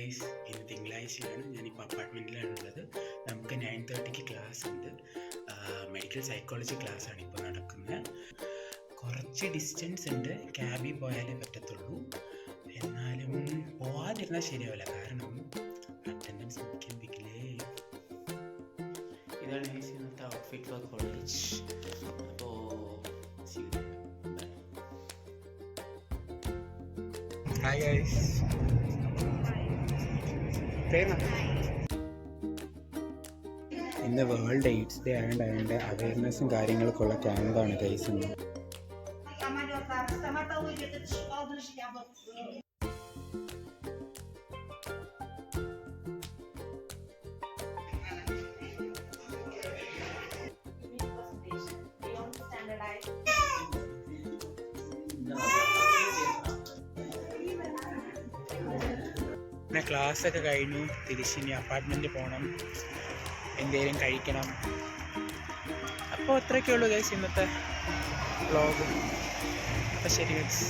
Guys, ഇന്ന് തിങ്കളാഴ്ചയാണ്. ഞാനിപ്പോൾ അപ്പാർട്ട്മെൻറ്റിലാണുള്ളത്. നമുക്ക് 9:30 ക്ലാസ് ഉണ്ട്. മെഡിക്കൽ സൈക്കോളജി ക്ലാസ്സാണ് ഇപ്പോൾ നടക്കുന്നത്. കുറച്ച് ഡിസ്റ്റൻസ് ഉണ്ട്, ക്യാബിൽ പോയാലേ പറ്റത്തുള്ളൂ. എന്നാലും പോവാതിരുന്നാൽ ശരിയാവില്ല, കാരണം അറ്റൻഡൻസ് മുഖ്യം പിക്കിലേ. ഇതാണ് ഗൈസ് ഇന്നത്തെ ഔട്ട്ഫിറ്റ് ഫോർ കോളേജ്. അപ്പോൾ ഹായ് ഗൈസ്. ഇന്ന് വേൾഡ് എയ്ഡ്സ് ഡേ ആയതുകൊണ്ട് അതിൻ്റെ അവയർനെസ്സും കാര്യങ്ങൾക്കുള്ള ക്യാമ്പാണ് ഗൈസ് ഇന്ന്. പിന്നെ ക്ലാസ്സൊക്കെ കഴിഞ്ഞു, തിരിച്ചിനി അപ്പാർട്ട്മെൻറ്റിൽ പോകണം, എന്തെങ്കിലും കഴിക്കണം. അപ്പോൾ അത്രയൊക്കെ ഉള്ളൂ ഗൈസ് ഇന്നത്തെ വ്ളോഗ്. അപ്പോൾ ശരി ഗൈസ്.